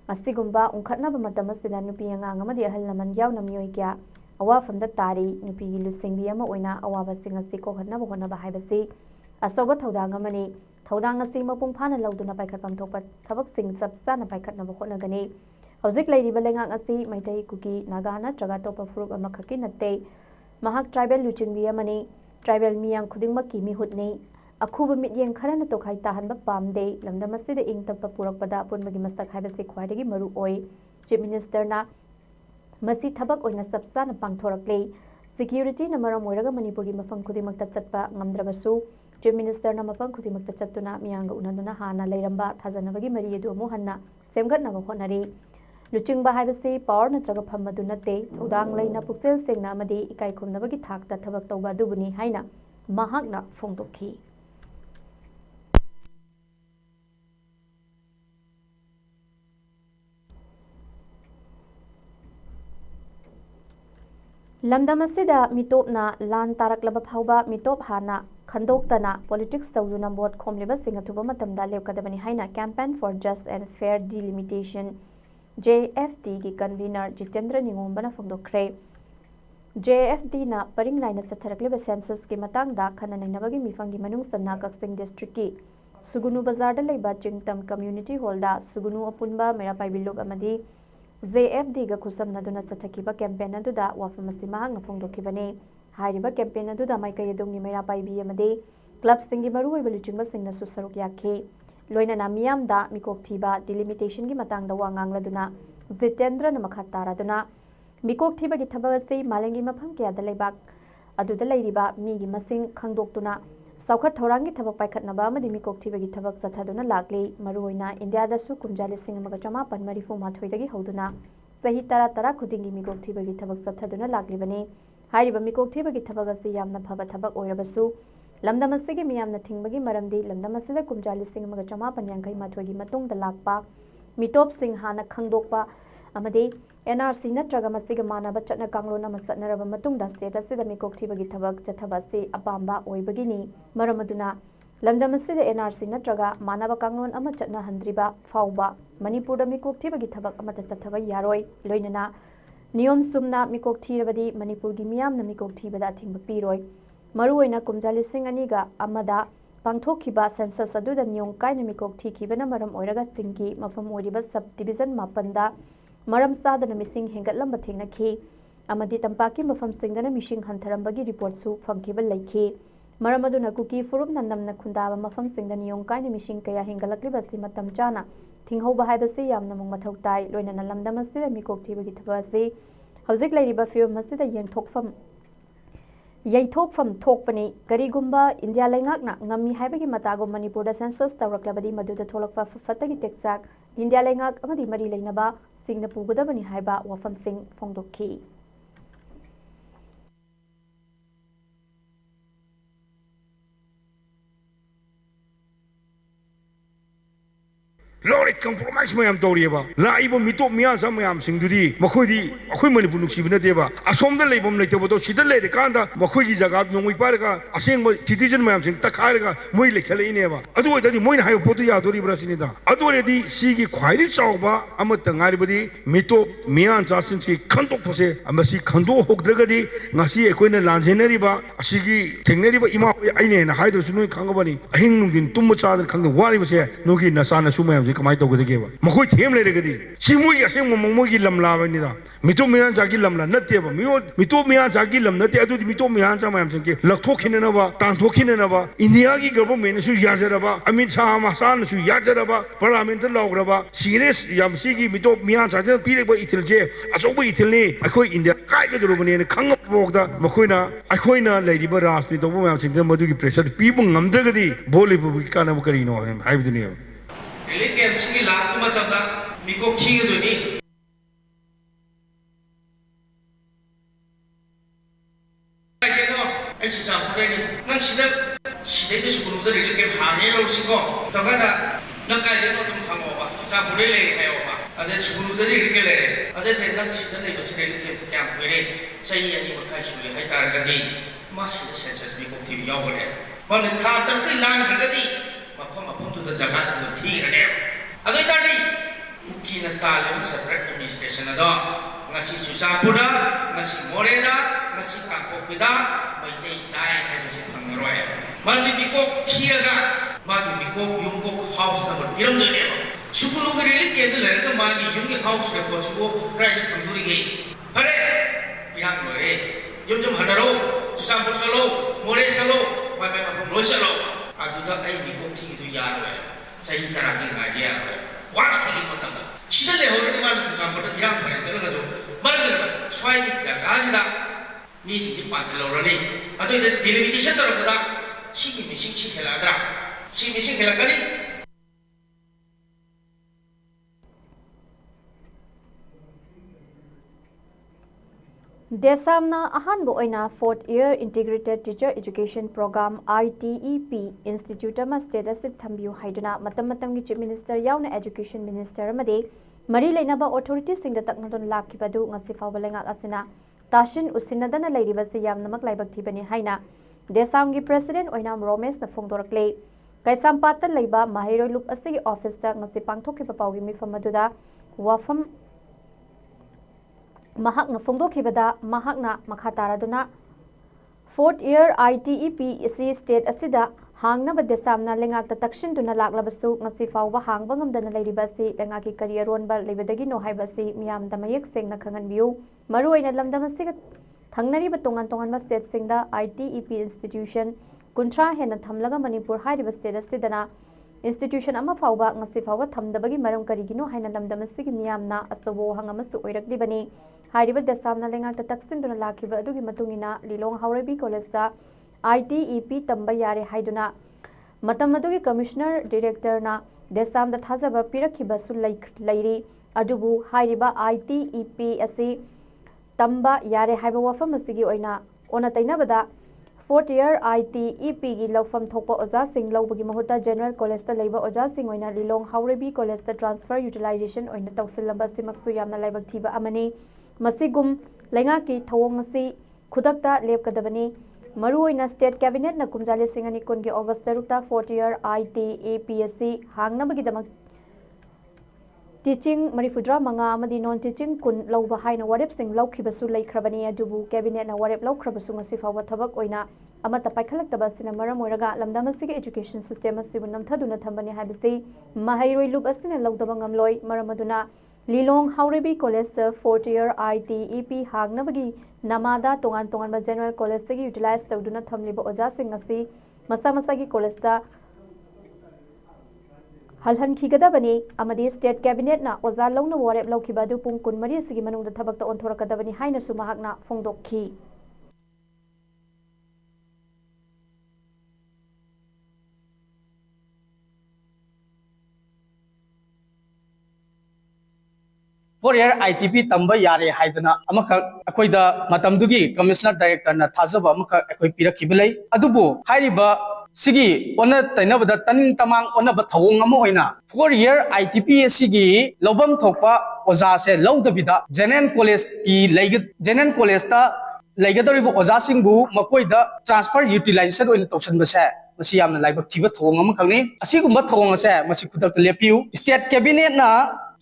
असिगुम्बा उंखटनबा मतम असिदा नुपी अंगांग अमदी अहल लमन यावना मियोय क्या अवाफमदा तारी नुपीगी लुसिंगबी अमा ओइना अवाबा सिंग असि कोहनबा होनबा हाइबसि असौबा थौदांग अमनी थौदांग असि मपुंग फाना लौदुना पाइखतपम थोकपा थबक सिंग सबसाना पाइखतनबा होनगनी हौजिक लैरिबा लेंगांग असि मैतै कुकी नागा नत्रगा तोपा फुरुप अमा खकी नत्ते महाक ट्राइबल लुचिंगबी अमनी ट्राइबल मियांग खुदिंगमकी मिहुतनी अखुब मिटयेंग खरना तोखाई ताहनबा पामदे लमदमसिदा इंगतप्पा पुरकपदा अपुनबगी मस्तक हाइबसि ख्वाइदगी मरु ओइ चीफ मिनिस्टरना मसी थबक ओइना सबसाना पांगथोरकले सिक्यूरिटी न मरम ओइरगा मणिपुरगी मफम खुदिमक्ता चटपा ngamdrabasu चीफ मिनिस्टरना मफम खुदिमक्ता चत्तुना मियांग उनदुना हाना लैरंबा थाजनबगी मरी अदु अमु हन्ना सेमगतनबा होनरी लुचिंगबा हाइबसि पावर नत्रगा फमदु नते थौदांग लैना पुक्सेल सेंगना अमदी इकाई खुमनबगी थाकता थबक तौबा दुबुनी हाइना महाकना फोंदोखी लमदम असिदा मिटोपना लान तारकलबा फाउबा मिटोप हाना खंदोक्तना पॉलिटिक्स तौदुना बोट खोमलेबा सिंग अथुबा मतमदा लेवकदबनी हाइना campaign for just and fair delimitation JFD की कन्वीनर जितेंद्र निंगोंबना फोंदोखरे JFD ना परिंग लाइना चथरकलेबा सेंसस की मतंगदा खना नैनबगी मिफंगी मनुंग सन्ना कक्सिंग डिस्ट्रिक्ट की सुगुनु बाजार लेबा चिंगतम कम्युनिटी हॉलदा सुगुनु अपुनबा मेरापाइबिलुक अमदी JFD गा खुसमनदुना चथकिबा कैंपेन अदुदा वाफमसि महांगना फोंदोखिबने हाइरिबा कैंपेन अदुदा माइकई अदुंगी मेरापाइबी अमदी क्लब सिंगी मरुओइबा लुचिंगबा सिंगना सुसरुक याखे लोइना मियामदा मिकोक थीबा डिलिमिटेशन की मतंगदा वांगांगलदुना जितेंद्र न मखा तारादुना मिकोक थीबा की थबक असि मालेंगी मफम क्यादा लेबाक अदुदा लैरिबा मीगी मसिंग खंगदोक्तुना सौखत थौरांगी थबक पाइखतनबा अमदी मिकोक थीबगी थबक चथदुना लागले मरुओइना इंडियादासु कुमजा लिसिंग अमगा चमापन मरिफु माथोइदगी हौदुना सही तरा तरा खुदिंगी मिकोक थीबगी थबक चथदुना लागलिबने हाइरिबा मिकोक थीबगी थबक असि यामना फबा थबक ओइरबसु लमदम असिगे मियामना थिंगबगी मरमदी लमदम असिदा कुमजा लिसिंग अमगा चमापन यांखै माथोइगी मतुंगदा लाकपा मिटोप सिंग हाना खंगदोकपा amadi NRC natraga masiga manaba chatna kanglon ama satnaraba matungda state asida mikok thibagi thabak chathabasi apamba oibagini maramaduna lamdam asida NRC natraga manaba kanglon ama chatna handriba fauba Manipur da mikok thibagi thabak amata chathaba yaroi loinana niyom sumna mikok thirabadi Manipur gi miyam na mikok thibada thingba piroi maruoina kumjali sing aniga amada pangthokhiba census aduda niyong kaina mikok thikibana maram oiraga singgi mafam oiriba sub division mapanda maram sadana mising hengatlamba thengnakhi amadi tampaki mafam singdana mishing hantharambagi report su phangkiba laikhi maram aduna kuki furum nandamna khundaba mafam singdana niyong kaina mishing kaya hengalakliba si matam chana thinghoba haibasi yamna mong mathau tai loinana lamdam asida mikok thibagi thabasi hojik lairiba film asida yengthokfam Yaithokfam Thokpani, Garigumba, India Langakna, Nami Habagi Matago, Manipur, the census, Taraklabadi, Maduda Tolokfa, Fatagi Texak, India Langak, Amadi Mari Lainaba, Sing the Pugudabani Haiba, Wafam Sing, Fongdoki. Lord, compromise mayam torieba. La ibo mito miya sa mayam singdudi. Makhodi, akhoy Manipur nuksibina deba. Asom da lebom lekte bodo sida lede kanda. Makhoi ki jagat nongoi parega. Aseng mo citizen mayam sing takharega. Moi lekchale ineba. Adu wai dadi moi na hayo bodo ya dori brasinida. Adu wai di sigi khwairi chawba amat tangari bodi mito miya jasin si khandok phase amasi khando hokdragadi ngasi ekoi na lanjenari ba asigi thengnari ba ima aine na haidro sunoi khangabani. Ahing nungdin tumma chadar khangda wari base nogi nasana sumayam kamai to gede ba makoi them le regadi simui ya sem mongmo gi lamla ba ni da mito miyan jagi lamla natte ba mito miyan jagi lam natte adu mito miyan cha mayam sengke lakthokhine na ba tanthokine na ba india gi government su yajara ba amit shah ma san su yajara ba parliament lagra ba serious yam sigi mito miyan cha pi re ba ithil je asoba ithil ni akoi india kai ge dro bane khang bok da makoina akoina leiri ba rajni to mayam sengke madu gi pressure pi bu ngamdragadi boli bu kana ba kari no hai bidni Really came singing last much of that Miko King to me. I get off, I should have already. None she did this group that really came hanging or she go. Togada, no guy did not come over. To some really over. As a school that really get it. As I did not see the neighbors really came to camp with it. Say any casually, I target. Must be the census Miko TV over there. But the car that they land to the Jagas in the tea and air. Other than cooking a Talim separate administration. Nasi Susapura, Nasi Morena, Nasi Kakopida, my day die and Nasi Pangaroya. Mandi Biko, Tiaga, Magi Biko, Yungo house number Piram the name. Shukuru really came to let the Magi Yungi house that was go cried Panduri. Hare, young Mare, Yum Hanaro, Susapur Salo, More Salo, my member from Rosalo. Aduda ay mikok thi du yarwe sahi tarah ki idea once thali khatam chida le hore ni man tu kam bada irang phare chala ga jo mar ga swai ki jaga sida ni si ji panch lo rani adu de delimitation tar bada si ki missing chi khela dra si missing khela kani Desamna ahanbo oina 4th year integrated teacher education program ITEP institute ama state asit thambiu haiduna matam matamgi chief minister yauna education minister amade mari leinaba authorities singda taknadon lakhibadu ngasi fawbalenga asina tashin usinadana leiribasi yamnamak laibak thibani haina desamgi president oina romesh na phongdorakle kaisam patta leiba mahiroi lup asigi office ta ngasi pangthokhiba pawgi mifamaduda wafam Mahakna Fongdokhibada Mahakna Makataraduna 4th year ITEP isi state asida hangna badesamna lengak ta takshin duna laklabasu ngasi fawba hangba ngamdana leiribasi lengaki career ronba lebedagi no haibasi miyam damayek sengna khanganbiu maruoina lamdamasiga thangnari ba tongan tongan ma state singda ITEP institution kuntra hena thamlaga Manipur hairiba state asidana institution ama fawba ngasi fawba thamdabagi maram karigino haina lamdamasigi miyamna asobo hangamasu oiraklibani Hariba Desamna Lengak Taksin Duna Lakiba Dugi Matungina Lilong Haurebi College ITEP Tamba Yare Haiduna Matamadugi Commissioner Director na Desam the Thazaba Pirakiba Sulaik Lairi Adubu Hariba ITEP Asi Tamba Yare Haiba Wafamasigi Oina Ona Tainabada 4th year ITEP gi lawfam thokpa oja sing lawbagi mahuta general college ta leiba oja sing oina Lilong Haurebi college ta transfer utilization oina tawsilamba simaksu yamna laibak thiba amani masigum lenga ki thawong asi khudakta lepkadabani maru oina state cabinet na kumjali singani kun gi August tarukta 4th year ITEPSC hangnabagi damak teaching marifudra manga amadi non teaching kun lawba haina warep sing lawkhibasu leikrabani adubu cabinet na warep lawkhrabasu ngasi fawa thabak oina amata paikhalakta sina maram oiraga lamdam asigi education system asibu namthaduna thambani habisi mahairoi lub asina lawdaba ngamloi maram aduna Lilong Haurebi college 4th year ITEP hangnabagi namada tongan tongan ba general college tagi utilize tawduna thamliba oja sing asi masa masagi college ta halhan khigadabani amadi state cabinet na oza lawna warep lawkhibadu pung kun mari sigi manungda thabakta onthorakadabani haina su mahakna phongdokhi Fourier ITP tamba yare haidana amaka akoida matamdugi commissioner director na thajaba amaka akoi pirakhibilai adubu hairiba sigi ona tainabada tanin tamang ona ba thawong ama oina 4 year ITP sigi lobam thokpa oja se lawdabida general college ki general college ta laigadoribu oja singbu makoida transfer utilization oina tawsanba se masi yamna laibak thiba thawong ama khangni asigumba thawong ase masi khudak lepiu state cabinet na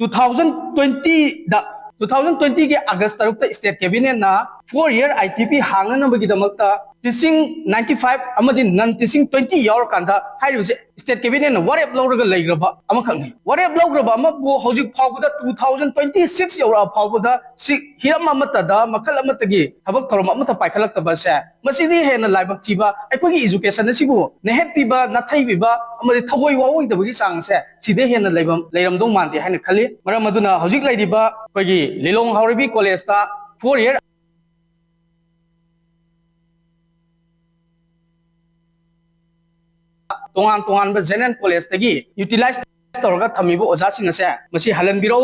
2020 के अगस्त तरुक state cabinet ना 4 year ITP हांगन बगी दमकता teaching 95 अमदि none teaching 20 यावर कांदा हाइबसे state cabinet ना वरेप लौरगा लैग्रबा अम खंगनि वरेप लौग्रबा अम बो हौजिक फावबदा 2026 यावर फावबदा सि Hiram अमतदा मखल अमतगी थबक थरम अमत पाइखलक्तबा से मसिदि हेन लाइबक थिबा अखोगी एजुकेशन सिबु नेहेत पिबा नथै बिबा अमदि थवoi वावoi दबगी चांग से सिदे हेन लैरमदो मानते हाइन खलि मरम अदुना हौजिक लैदिबा अखोगी लिलोंग हाउरेबी कॉलेज ता 4 year तोंगान तोंगान बा जनरल कॉलेज तगी यूटिलाइज तौरगा थमीबो ओजा सिंग से मसी हलन बिरो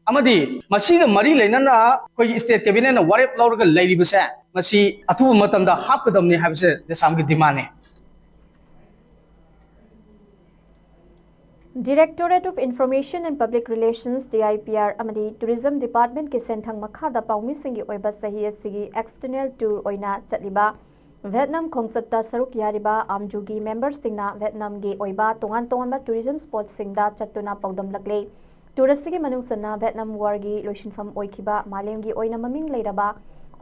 अमदी मसी ग मरी लेनना कोई स्टेट कैबिनेट ना वारेप लौरगा लैरिबसे मसी अथुब मतमदा हापकदमने हाबसे देसाम की डिमांड है Directorate of Information and Public Relations DIPR amadi Tourism Department ke senthang makhada paumi singi oiba sahi asigi external tour oina chatliba Vietnam khongsatta saruk yariba amjugi members singna Vietnam ge oiba tongan tongan ba tourism spots singda chatuna paudam lagle tourist gi manung sanna Vietnam war gi loisinfam oikhiba malem gi oina maming leiraba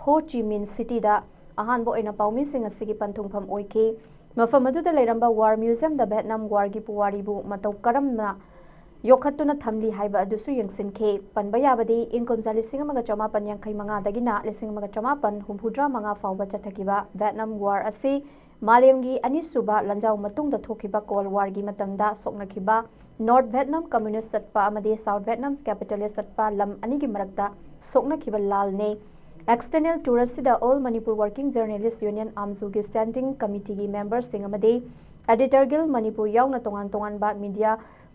Ho Chi Minh City da ahan bo oina paumi sing asigi panthungpham oikhi mafam aduda leiramba war museum da Vietnam war gi puwari bu matau karamna yokhatuna thamli haiba adusu yengsinkhe panba yabadi inkom jali singamaga chama pan yankhai manga dagina lesingamaga chama pan humphudra manga fawba chathakiba Vietnam war asi malemgi ani suba lanjau matung da thokiba Cold War gi matamda soknakiba North Vietnam Communist satpa amadi South Vietnam capitalist satpa lam ani gi marakta soknakiba lal ne External tourist da All Manipur Working Journalist Union Amzugi Standing Committee gi members sing amadi Editor Guild Manipur yauna tongan tongan ba media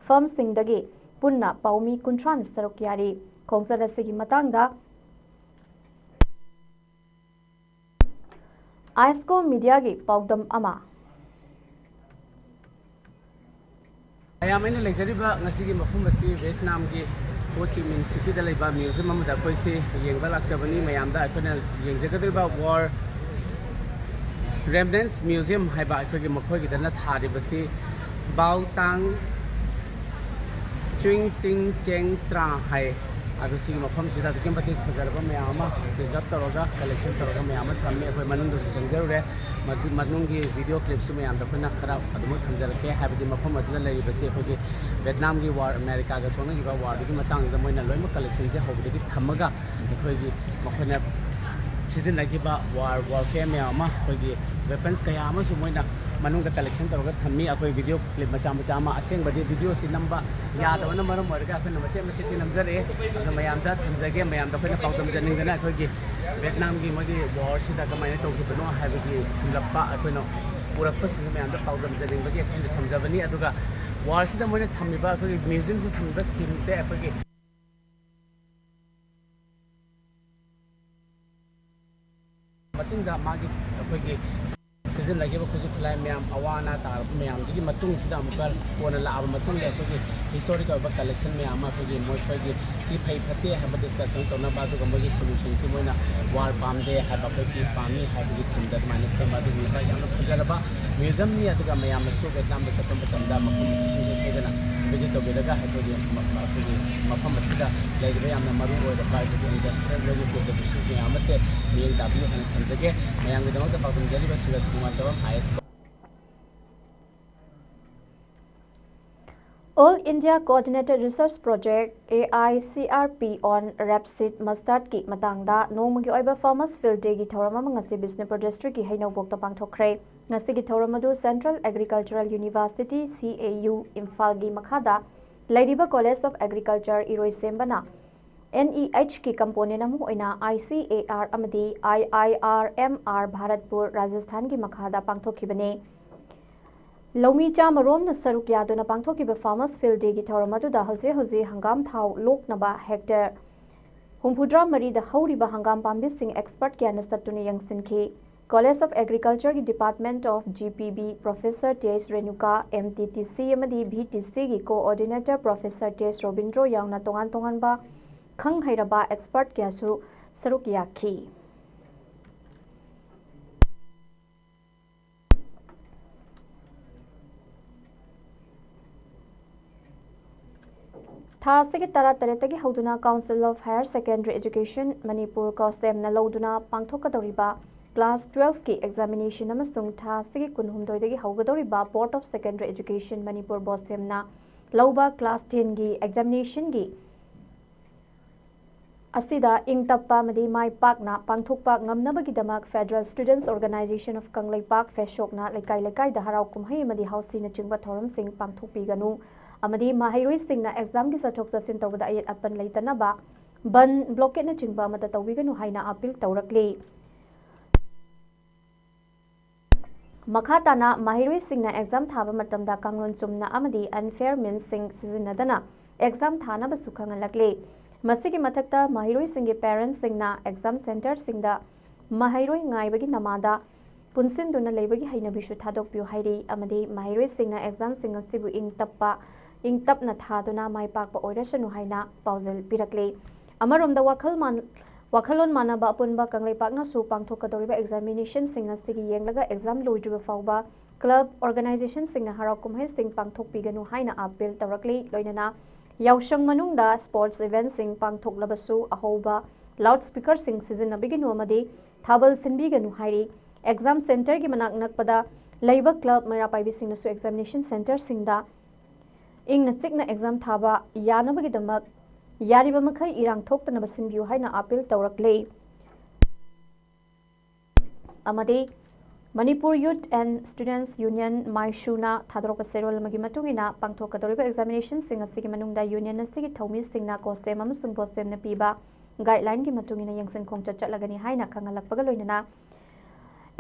firm sing dagi punna paumi kuntran sarok yari khongsa sigi matangda ISCOM media gi paudam ama ayamene leisariba ngasi gi mafum asi Vietnam gi Ho Chi Minh City da laiba museum amada koi se yengba laksabani mayamda akhona yengjagadriba war remnants museum haiba akhoi gi makhoi gi dana thari basi Bao Tang Ching Ting Cheng Tra hai adu sigi mafam sida dukem pati khajarba mayama preserve toroga collection toroga mayama thamme akhoi manung do jangjarure madnungi video clips mayam da khona khara adum khamjarake habidi mafam asida lai basi akhoi Vietnam gi war America ga sona gi war gi matang da moina loima collection se hobidi thamaga akhoi gi makhona season lagi ba war fame mayama akhoi gi weapons kaya ama su moina manung da collection toroga thammi akhoi video clip macha macha ma aseng badi video si namba ya da wana maram warga akhoi namache mache ti namjare da mayam da thamjage mayam da khona paudam janing dana akhoi gi Vietnam gi magi war si da kamai to gi bano habigi simlappa akhoi no purakpa si mayam da paudam janing bagi akhoi thamjabani aduga war si da moina thammiba akhoi museum si thammiba theme se akhoi gi matung da magi akhoi gi सिजनलगे खुजु खुलाई मैम अवाना तार मैम की मतुंग सिदा अमुकर कोना लाब मतुंग ले अखोगी हिस्टोरिकल बा कलेक्शन मैम अखोगी मोय फगे सी फै फते हब डिस्कशन तोना बादु गमगी सॉल्यूशन सी मोयना वार पामदे हब अखोई पीस पामी हबगी छंदर माने से बादु निबा याम फजरबा म्यूजियम नि अदुगा मैम सो बेतम बसतम बतमदा मखम सिसु सेदना विजिट तोगेरगा हतोगी अखोगी मफम असिदा लेगबे यामना मरु ओइरबा अखोगी इंडस्ट्रियल लोगी प्रिजर्वेशन मैम से मियल दाबी हन खंजगे मैम गिदमक द पाकुम जलिबा सुरज कुमार तवम ISCOM All India Coordinated Research Project AICRP on Rapsid Mustard ki matangda nongmagi oiba Farmers Field Day gi thoram ama ngasi Bishnupur District ki Hainobok ta pangthokre ngasi gi thoram adu Central Agricultural University CAU Imphal gi makhada Ladiba College of Agriculture Iroi Sembana NEH ki component amu oina ICAR amadi IIRMR Bharatpur Rajasthan gi makhada pangthokhibane Lomi Chamarom na saruk yaduna pangthokiba Farmers Field Day gi thoram adu da hoze hangam thau loknaba hectare humpudra mari da hauriba hangam pambising expert kya nasatuni yangsinki College of Agriculture ki Department of GPB Professor T.S. Renuka MTTC amadi BTC ki Coordinator Professor T.S. Robindro yangna tongan ba khang hairaba expert kya su saruk yakhi Thasigi tara taretagi hauduna Council of Higher Secondary Education Manipur COSEM na lauduna pangthokadoriba Class 12 ki examination amasung thasigi kunhumdoidagi haugadoriba Board of Secondary Education Manipur BOSEM na lauba Class 10 gi examination gi asida ingtappa madi mai pakna pangthokpa ngamnabagidamak Federal Students Organization of Kanglai Park Feshokna lekai da harau kumhai madi hausi na chingba thoram sing pangthokpiganu amadi mahairoi singna exam gi sathok sasin tawda ayat apan leitana ba ban blockade na chingba amata tawiganu haina appeal tawrakli makhatana mahairoi singna exam thaba matamda kanglon chumna amadi unfair means sing sizinadana exam thana ba sukhangalakli masigi mathakta mahairoi singi parents singna exam center singda mahairoi ngaibagi namada punsinduna leibagi haina bishu thadokpiu hairi amadi mahairoi singna exam sing asibu ingtapna thaduna mai pakpa oirasanu haina paujal pirakle amaromda wakhalon manaba apunba kanglai pakna su pangthokadoriba examination sing asigi yenglaga exam loidriba fawba club organization singna harakum hai sing pangthokpiganu haina appeal tawrakle loinana yaushang manungda sports event sing pangthoklabasu ahoba loudspeaker sing sizinabiginu amadi thabal sinbiganu hairi exam center gi manak nakpada leiba club mera paibi singna su examination center singda ingna chikna exam thaba yanabagi damak yariba makhai irang thoktana basinbiu haina appeal tawrakle amadi Manipur Youth and Students Union Maishuna thadroka serol magi matungina pangthokadoriba examination sing asigi manungda union asigi thomi singna COSEM amasung BOSEM na piba guideline gi matungina yangsin khongcha chatlagani haina khangalakpaga loinana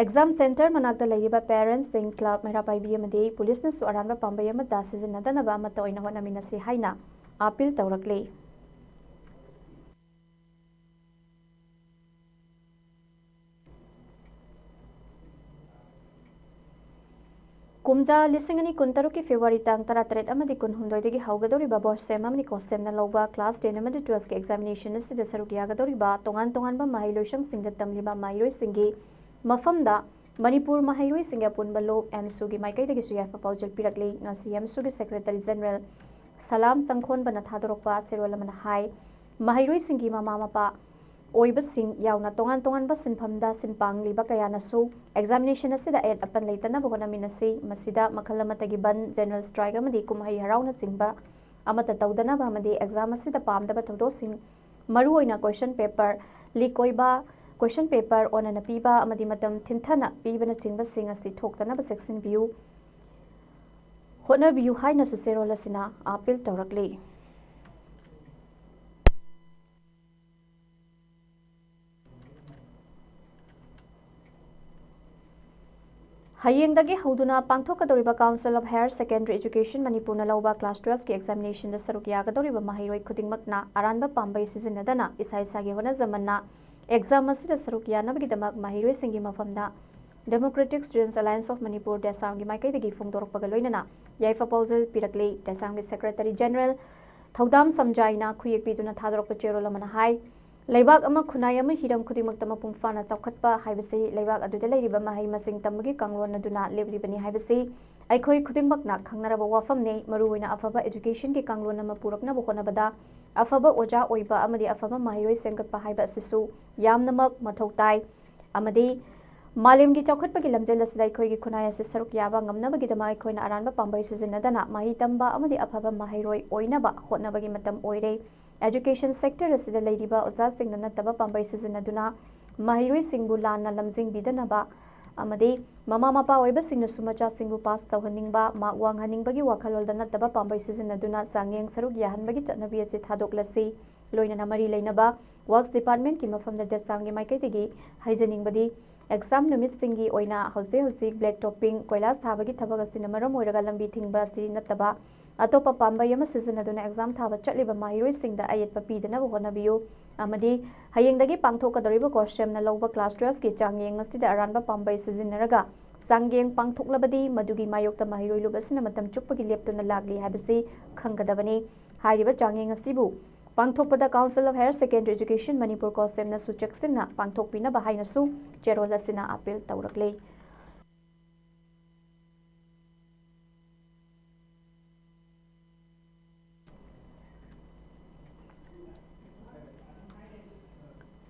exam center manakta leiba parents sing club mera paibi amadi police na su aranba pambay amada sizinadana ba amata oina honaminasi haina appeal tawrakle Kumja lisingani kuntaruki February tang taratret amadi kunhumdoidagi haugadoriba BOSEM amani COSEM na lauba class 10 amadi 12 ki examination asida saruk yagadoriba tongan ba mahiloishang singda tamliba mahiroi singi mafamda Manipur mahairoi singa punba lok MSU gi maikai dagi suyafa paujal pirakli ngasi MSU gi Secretary General Salam Changkhon bana thadorokpa serolamana hai mahairoi singi mama mapa oiba sing yauna tongan ba sinphamda sinpang liba kayana su examination asida et apan leitana bogona minasi masida makhalamata gi ban general strike amadi kumhai harauna chingba amata tawdana ba amadi exam asida pamda ba thodo sing maru oina question paper leak oiba question paper on an piba amadi matam thinthana pibana chingba sing asi thoktana ba section view hona view haina su serolasina appeal tawrakli Hayengdagi hauduna pangthokadoriba Council of Higher Secondary Education Manipur na lauba class 12 ki examination da saruk yagadoriba mahairoi khudingmakna aranba pambai sizinadana isai sagi hona zamanna exam asida saruk yanabagi damak mahiroi singi mafamda Democratic Students Alliance of Manipur Desam gi maikai phongdorok pagaloinana yaifa proposal pirakle Desam gi Secretary General Thodam Samjaina khuyek piduna thadorok chero lamana hai Laibak ama khunai ama hiram khudimak tama pungfana chawkhatpa haibasi laibak aduda leiriba mahai masing tamagi kanglon aduna lebribani haibasi aikhoi khudingmakna khangnaraba wafamne maruoina afaba education ki kanglon ama purakna bokonabada afaba oja oiba amadi afaba mahiroi sengatpa haiba asisu yamnamak mathautai amadi Malim gi chawkhatpa gi lamjel asida aikhoi gi khunai ase saruk yaba ngamnaba gi dama aikhoina aranba pambai sizinadana mahi tamba amadi afaba mahiroi oinaba hotnaba gi matam oire Education sector asida leiriba oza singna nataba pambai sizinaduna mahiroi singbu lana lamjing bidanaba amadi mama mapa oiba singna sumacha singbu pass tawhaningba ma wang haningbagi wakhalolda nataba pambai sizinaduna sangyeng saruk yahanbagi chatnabi ase thadoklasi loinana mari leinaba works department ki mafamda desamgi maikaitigi haijaningbadi exam numit singi oina hausi black topping koilas thabagi thabag asina maram oiraga lambi thingba asi nataba Atopa pambai ama sizinaduna exam thaba chatliba mahiroi singda ayetpa pidana honabiyu amadi hayengdagi pangthokadoriba course na lawba class 12 ki changyeng asida aranba pambai sizinaraga sangyeng pangthoklabadi madugi mayokta mahiroi lubasina matam chukpagi leptuna lagli habisi khanggadabani hariba changyeng asibu pangthokpada Council of Higher Secondary Education Manipur COSEM na suchaksina pangthokpina bahaina su cherolasina appeal tawrakle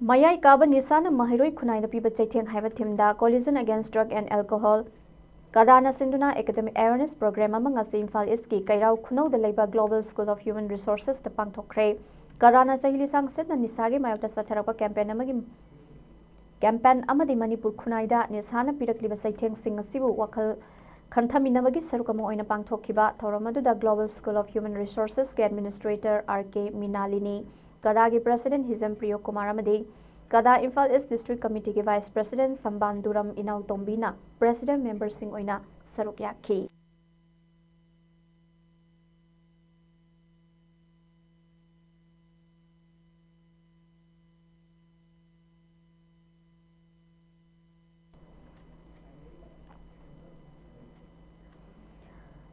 Mayai kaba nisana mahiroi khunai na piba chaitheng haiba thimda Coalition Against Drug and Alcohol Kadana Sinduna Academic Awareness Program among ngasi Imphal East ki Kairau Khunau da leiba Global School of Human Resources ta pangthokre Kadana sahili sangset na nisage mayokta satharapa campaign amadi Manipur khunai da nisana pirakliba chaitheng sing asibu wakhal khantaminabagi sarukama oina pangthokhiba thoramadu da Global School of Human Resources ke Administrator RK Minalini Kadagi President Hizam Priyo Kumar Amadi Kada Imphal East District Committee ki Vice President Samban Duram Inau Tombina President Member Sing Oina Saruk Yakhi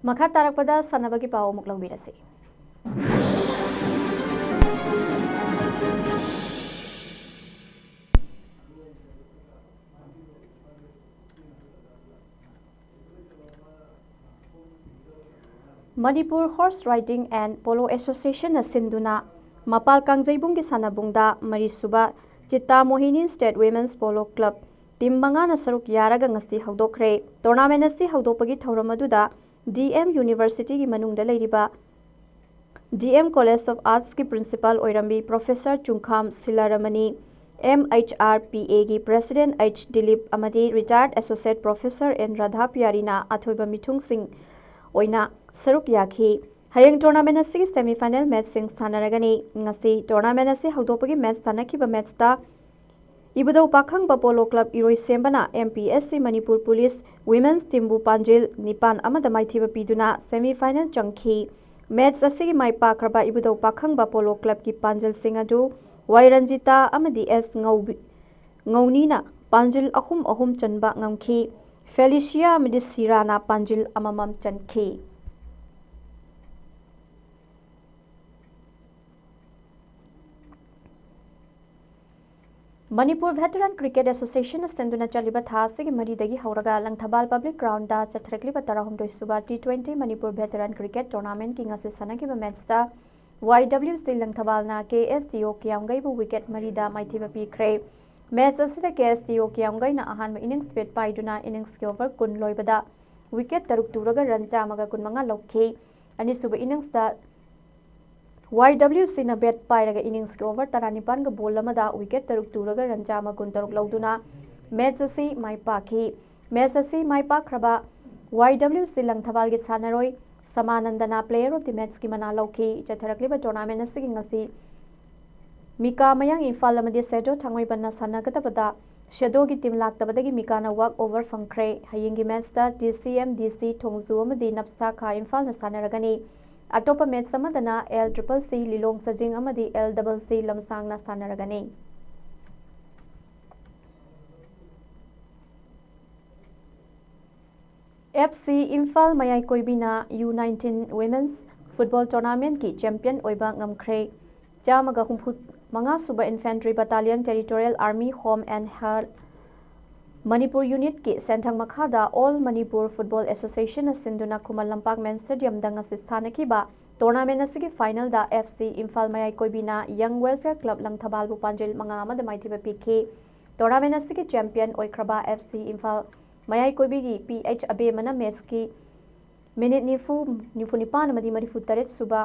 Makha tarakpada sanabagi pao muklau birasi Manipur Horse Riding and Polo Association na sinduna Mapal Kangjaibung ki sanabungda Marisuba Chitta Mohini State Women's Polo Club Team manga na saruk yaraga ngasi hawdokre tournament asi hawdopagi thawramaduda DM University ki manungda leiriba DM College of Arts ki principal oirambi Professor Chungkham Silaramani MHRPA ki President H Dilip amadi Retired Associate Professor N Radha Pyarina athoiba mithung sing oina saruk yakhi hayeng tournament asi semi final match sing sanaragani ngasi tournament asi hawdopagi match sanakhiba match ta ibudau pakhang Polo Club iroi sembana MPSC Manipur Police Women's Teambu Panjil Nipan amada maithiba piduna semi final changkhi match asi mai pakraba ibudau pakhang Polo Club ki Panjil Singadu Wairanjita amadi S Ngaunina Panjil ahum chanba ngamkhi Felicia amadi Sirana Panjil amamam chankhi Manipur Veteran Cricket Association Senduna Chaliba Thasigi Maridagi Hauraga Langthabal Public Ground da Chatrakliba Tarahum Suba T20 Manipur Veteran Cricket Tournament King Assis Sanakiba Matchta YWC Langthabal na KSTO Kiamgaibu Wicket Marida Maithiba Pikre Match Asida KSTO Kiamgai na Ahan innings pet Paiduna innings ki over kun loibada Wicket Taruk Turaga Rancha Maga Kunmanga Lokhi Ani Suba innings da YWC na bet pairaga innings ki over taranipan ga ball lamada wicket taruk turaga rancha magun taruk lauduna match asi mai pakhi match asi mai pakraba YWC langthabal gi sanaroi Samanandana player of the match ki mana lokhi chatharakliba tournament asi ngasi Mika mayang Imphal amadi Sedo thangoi banna sanagadabada Shadow ki team laktabadagi Mika na walk over fangkhre hayingi match da DCM DC thongzu amadi napsa kha Imphal na sanaragani Atopa match samadana LCCC Lilong Sajing amadi LCC Lamsang na sanaragani FC Imphal Mayai Koibina U19 Women's Football Tournament ki champion oiba ngamkhre chamaga humphut manga suba Infantry Battalion Territorial Army Home and Health Manipur Unit ki Senthang Makhada All Manipur Football Association asinduna Khumal Lampak Men Stadium danga sisthanakiba tournament asigi final da FC Imphal Mayai Koibina Young Welfare Club Langthabal bu panjil manga amada maithiba pikhi tournament asigi champion oikraba FC Imphal Mayai Koibigi PH Abe mana match ki minute nifu nipan amadi marifu taret suba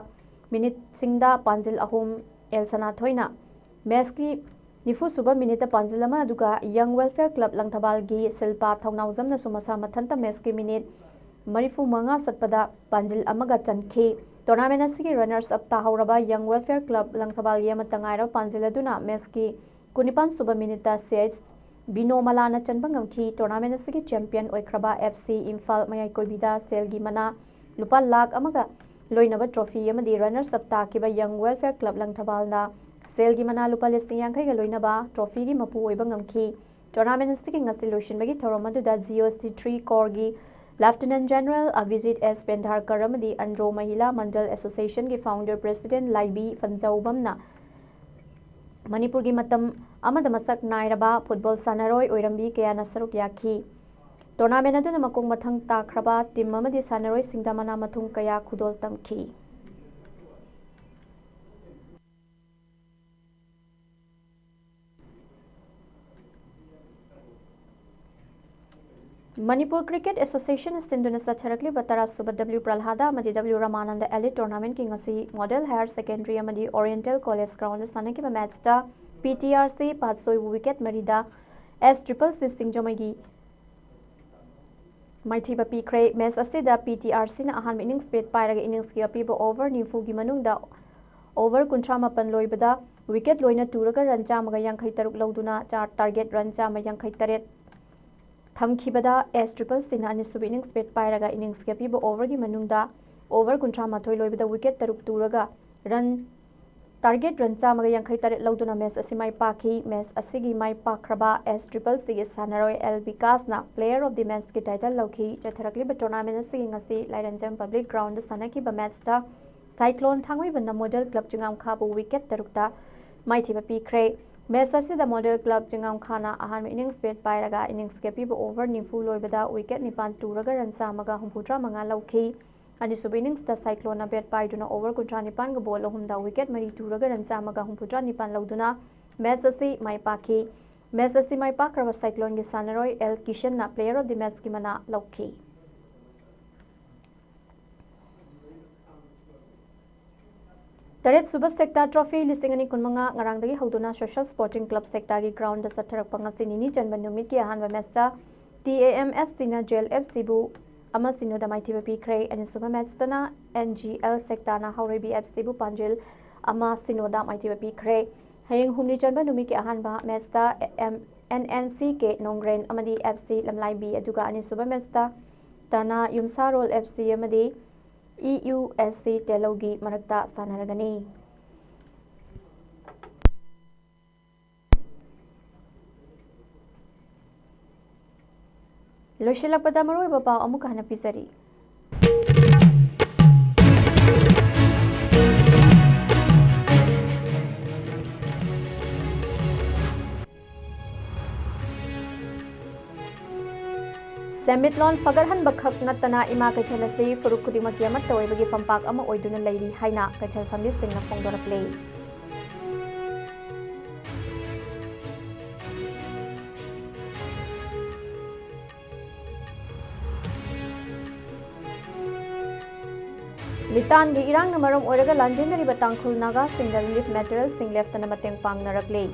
minute singda panjil ahum Elsana Thoina match ki nifu suba minute panjilama aduga Young Welfare Club Langthabal gi Silpa Thongnawjam na sumasa mathanta match ki minute marifu manga satpada panjil amaga chankhe tournament asigi runners up tahawraba Young Welfare Club Langthabal yema tangaira panjil aduna match ki kunipan suba minute CH Bino Malana chanbangam ki tournament asigi champion oikraba FC Imphal Mayai Koibida selgi mana lupa lakh amaga loinaba trophy amadi runners up takiba Young Welfare Club Langthabal na selgi mana lupa listing yang kaiga loinaba trophy gi mapu oibangam ki tournament asigi ngasi lotion bagi thoramadu da GOC3 Corps gi Lieutenant General Abhijit S Pendharkar amadi Andro Mahila Mandal Association gi founder president Laibi Fanjaubamna Manipur gi matam amada masak nairaba football sanaroi oirambi kayana saruk yakhi tournament aduna makong mathang takraba team amadi sanaroi singdamana mathung kaya khudol tamki Manipur Cricket Association sinduna satharakli batara suba W Pralhada amadi W Ramananda Elite Tournament ki ngasi Model Higher Secondary amadi Oriental College Ground sanaki ba match ta PTRC Patsoi wicket marida S triple C Singjomagi Mighty Bapi Cray match asida PTRC na ahan innings pet pairaga innings ki apiba over nifu gi manungda over kuntra mapan loibada wicket loina turaga run chamaga yankhai taruk lauduna char target run chama yankhai taret thamkhibada S triple C na anisub innings pet pairaga innings ki apiba over gi manungda over kuntra mathoi loibada wicket taruk turaga run target run chamaga yankhai taret lauduna match asimai pakhi match asigi mai pakraba S triple C sanaroi L Vikas na player of the match ki title lauki chatharakli ba tournament asigi ngasi Lairanjam public ground sanaki ba match ta Cyclone thangwi bana model club chingam kha bu wicket tarukta maithi ba pikre match asida model club chingam khana ahan innings bet pairaga innings ke pi over nifu loibada wicket nipan turaga ran chamaga humputra manga lauki ani sub innings ta Cyclone bet paiduna over kuntra nipan ga ball humda wicket mari turaga ran chamaga humputra nipan lauduna match asi mai pakhi match asi mai pakraba Cyclone gi sanaroi L Kishan na player of the match ki mana lauki Taret Subas Sector Trophy listing ani kunmanga ngarangdagi hauduna Social Sporting Club Sector gi ground da satharak pangasi nini janban numit ki ahan match ta TAMFC na JLFC bu ama sino da maithiba pikre ani suba match tana NGL Sector na Haurebi FC bu panjil ama sino da maithiba pikre hayeng humni janban numit ki ahan ba match ta NNC ke Nongren amadi FC Lamlai B aduga ani suba match ta tana Yumsarol FC amadi EUSC Telogi Marakta Sanaragani. Loshila Padamaroi Baba Amukana Pisari. Semitlon Fagarhan Bakhak Natana Ima Kachalasi Furukudima Yamato Bagi Fampak Ama Oiduna Lady Haina Kachal Family Sting of Pongdora Play. Litan di Irang Namaram Oraga Lanjindari Batangkul Naga Sing the relief materials Sing left and Mateng Pang Narakle.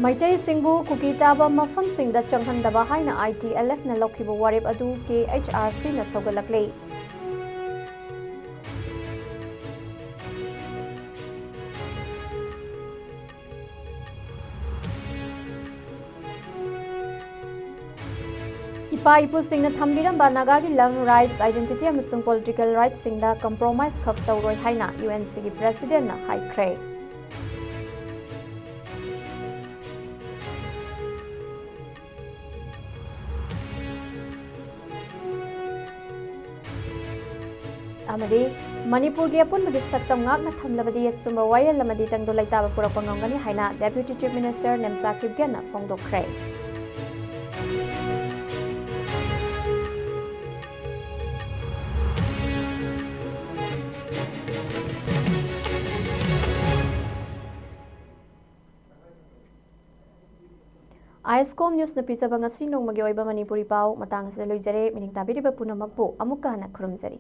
Maitai Singbu Kuki Taba Mafam Sing the Changhan Dabahaina ITLF na Lokiba Warib Adu KHRC na Sogalakle. ꯏꯄꯥ ꯏꯄꯨꯁꯤꯡꯅ ꯊꯝꯕꯤꯔꯝꯕ ꯅꯥꯒꯥꯒꯤ ꯂꯝ rights identity ꯑꯃꯁꯨꯡ political ꯔꯥꯏꯠꯁꯤꯡꯗ ꯀꯝꯄ꯭ꯔꯣꯃꯥꯏꯖ ꯈꯛ ꯇꯧꯔꯣꯏ ꯍꯥꯏꯅ UNCꯒꯤ ꯄ꯭ꯔꯦꯁꯤꯗꯦꯟꯠꯅ ꯍꯥꯏꯈ꯭ꯔꯦ꯫ amadi Manipurgi apunbagi saktam ngakna thamlabadi sumba wayel lamadi tangdo laitaba purakpa ngamgani haina Deputy Chief Minister Nemsa Kipgenna phongdokkhre. ISCOM News na pisaba ngasi nongmagi oiba Manipuri pau matang sa loijare mining tabiriba punamakpo amukka na khurumjari.